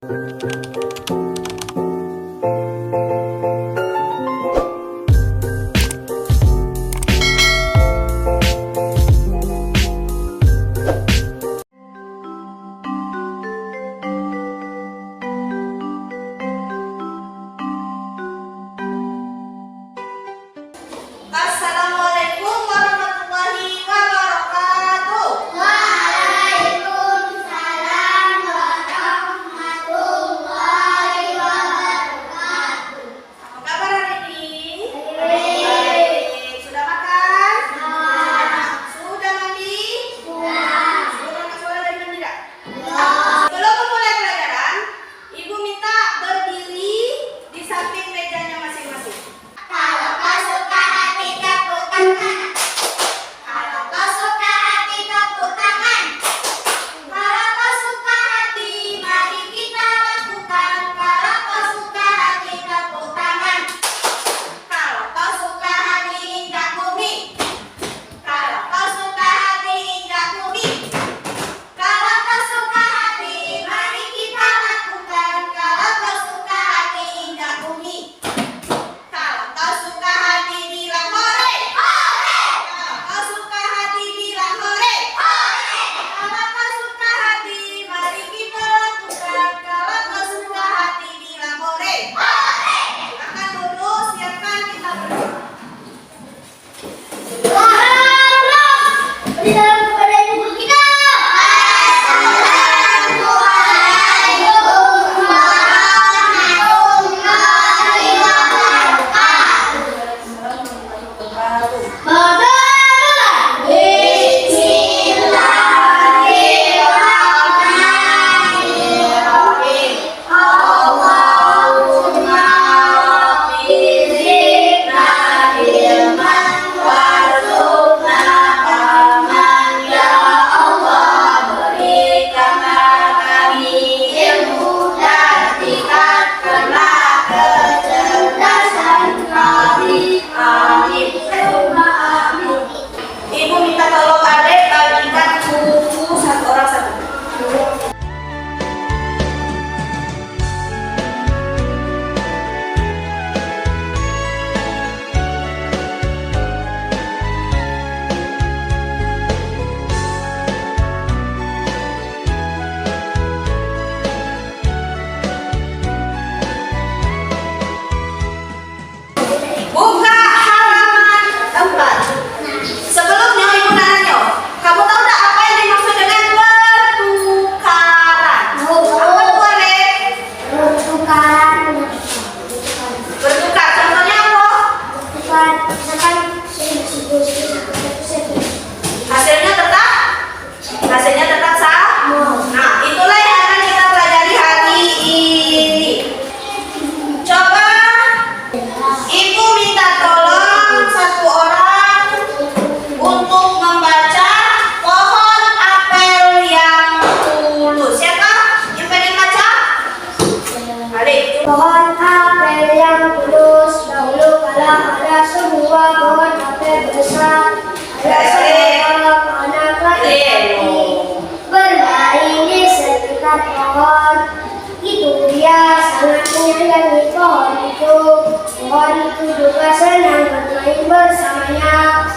Assalamualaikum warahmatullahi wabarakatuh. Waalaikumsalam warahmatullahi wabarakatuh. Apa kabar hari ini? Baik. Sudah makan? Sudah. Sudah mandi? Sudah. Sudah sekolah dari mandi tidak? Sudah. Sebelum memulai pelajaran, Ibu minta berdiri di samping mejanya masing-masing. Kalau kau suka hati tepuk tangan. Kalau kau suka hati tepuk tangan. Kalau kau suka hati, mari kita lakukan. Kalau kau suka hati tepuk tangan. Kalau kau suka hati injak bumi. Kalau kau suka hati injak bumi. Kalau kau suka hati, mari kita lakukan. Kalau kau suka hati injak bumi. Kalau kau suka hati bilang hore. Hore. Kalau kau suka hati bilang hore. Hore. Kalau kau suka hati, mari kita lakukan. Kalau kau suka hati bilang hore. Hore. Silakan dulu, siapkan kita berdoa. Di dalam kepada ibu kita. Assalamualaikum warahmatullahi wabarakatuh. Bismillahirrahmanirrahim. Allahumma zidna ilman warzuqna fahman ya Allah, berikanlah kami ilmu dan tingkatkanlah kecerdasan kami. Amin. Amin. Ibu minta tolong adik bagikan buku satu orang satu. Buka halaman 4. Sebelumnya Ibu nanya, kamu tahu tak apa yang dimaksud dengan pertukaran? Apa itu adik? Bertukar, contohnya apa? Hasilnya tetap sama. Nah, itulah yang akan kita pelajari hari ini. Coba Ibu minta tolong satu orang untuk membaca pohon apel yang tulus. Siapa yang pengen baca? Adik. Pohon apel yang tulus, dahulu kala ada sebuah pohon apel besar. Ada seorang anak laki-laki bermain di sekitar pohon. Itu dia sangat menyayangi pohon itu. Pohon itu juga senang bermain bersamanya.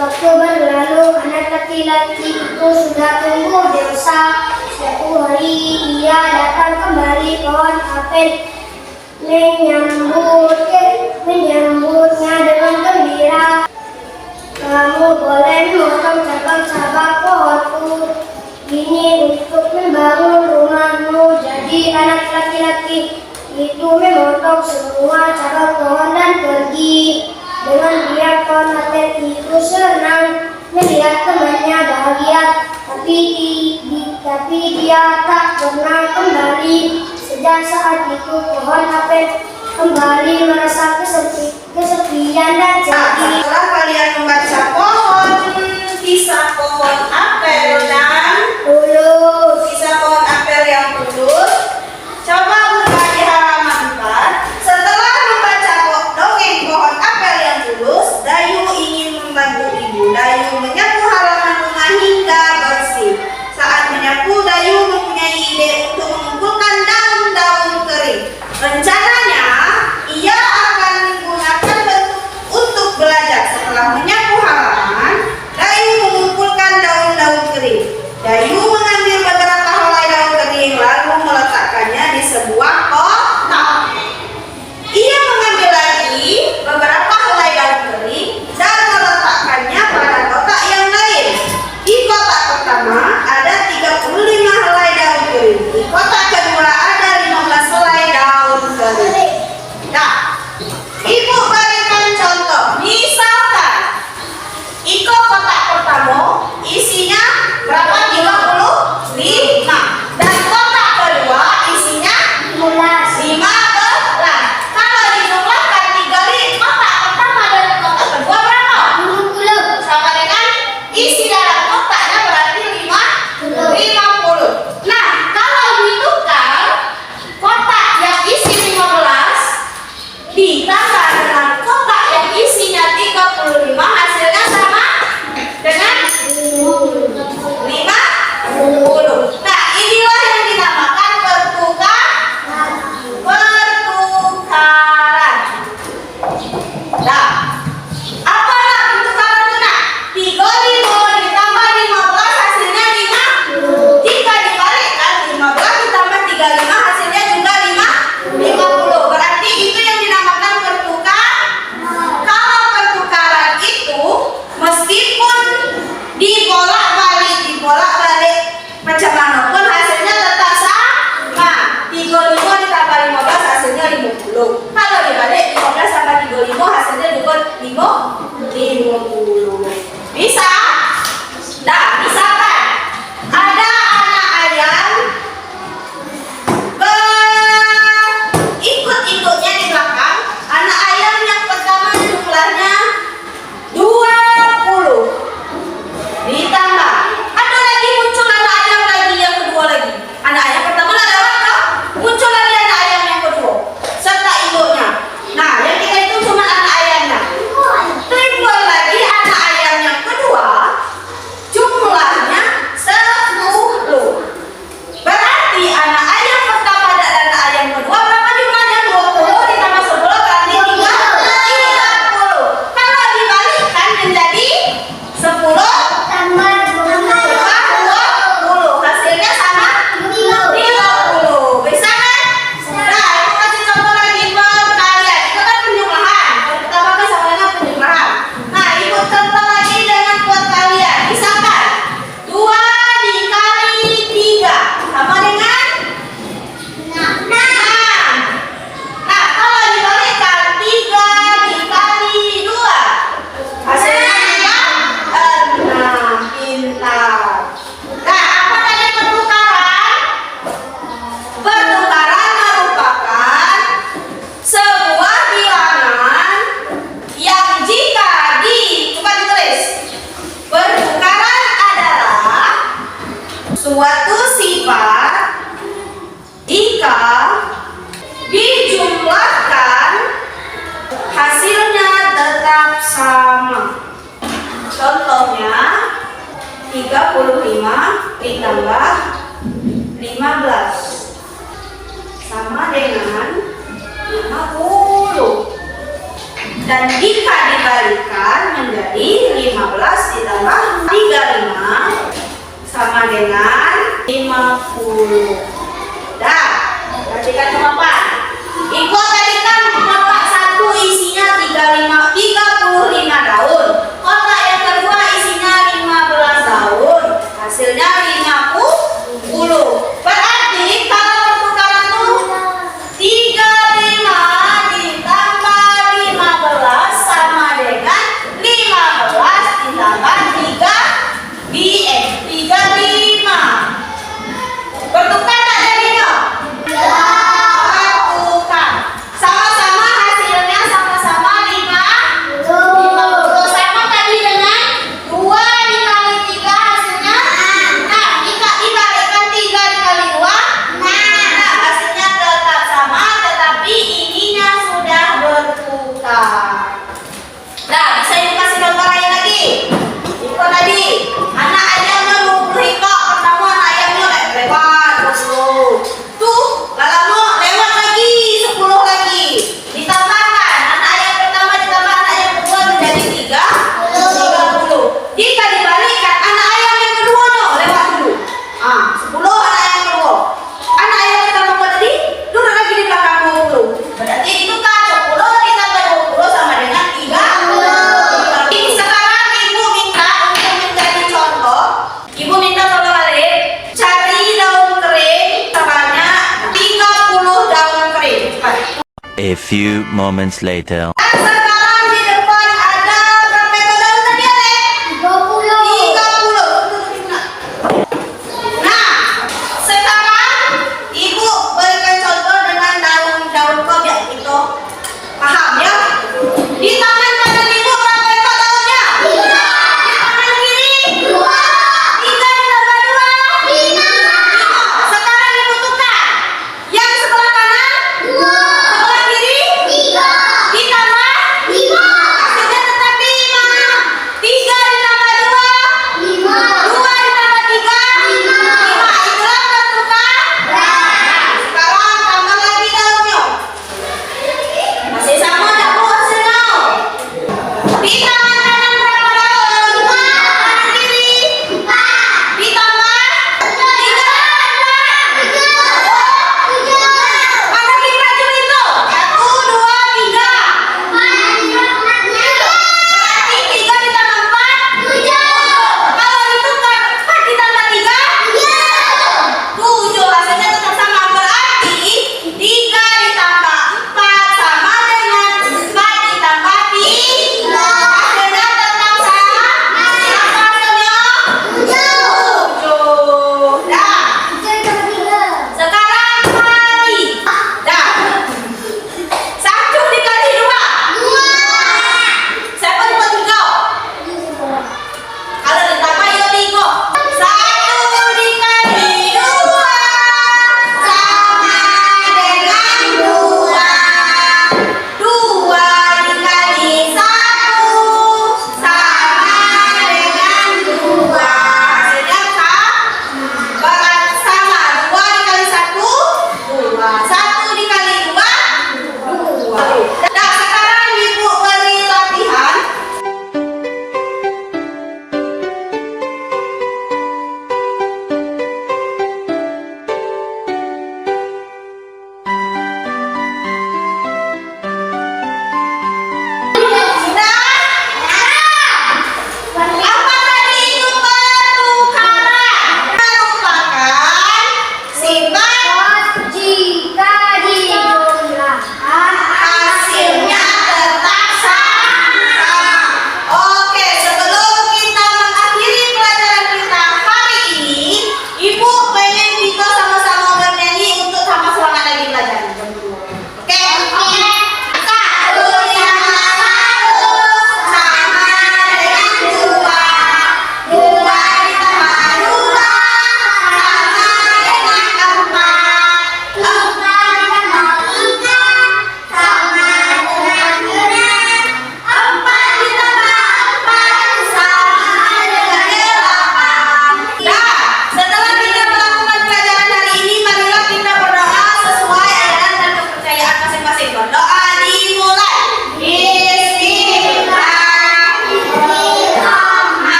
Waktu berlalu, anak laki-laki itu sudah tumbuh dewasa. Suatu hari ia datang kembali pohon apel, menyambutnya dengan gembira. Kamu boleh memotong cabang-cabang pohonku ini untuk membangun rumahmu. Jadi anak laki-laki itu memotong semua cabang pohon dan pergi. Dengan diam pohon apel itu senang melihat temannya bahagia, tapi dia tak pernah kembali. Sejak saat itu pohon apel kembali merasa kesepian dan sedih. Setelah kalian membaca kisah pohon apel dan kisah pohon apel yang tulus, coba buka di halaman 4. Setelah membaca dongeng pohon apel yang tulus, Dayu ingin membantu ibu. Dayu menyapu halaman rumah hingga bersih. Saat menyapu, Dayu mempunyai ide untuk mengumpulkan ditambah 15 sama dengan 50. Dan jika dibalikan menjadi 15 ditambah 35 sama dengan 50. Dah, perhatikan jawaban. Ikut tadi kan kotak satu isinya 35 daun. Kotak yang kedua isinya 15 daun. Hasilnya 50. Berarti kalau pertukaran tuh 35 ditambah 15 sama dengan 15 ditambah 35. Bertukar tak jadinya? Bertukar. Sama-sama hasilnya sama-sama 50. Sama tadi dengan 2 dikali 3 hasilnya. Nah, jika dibalikkan 3 dikali 2, nah hasilnya tetap sama, tetapi ininya sudah bertukar. Nah, bisa ibu kasih contoh lain lagi. Ikut tadi, anak ayamnya 20 ekor, pertama anak ayamnya lewat 20. Tuh, lama lewat lagi 10 lagi. Ditambahkan anak ayam pertama ditambah anak ayam kedua menjadi 30. Jika dibalikkan anak ayam yang kedua lewat dulu. 10 anak ayam kedua. Anak ayam pertama tadi duduk lagi di belakang 20. Berarti itu kan 10 ditambah 20 sama dengan 30. Ini sekarang ibu minta untuk menjadi contoh. Ibu minta tolong Alif cari daun kering sebanyak 30 daun kering. Cepat. A few moments later. Dan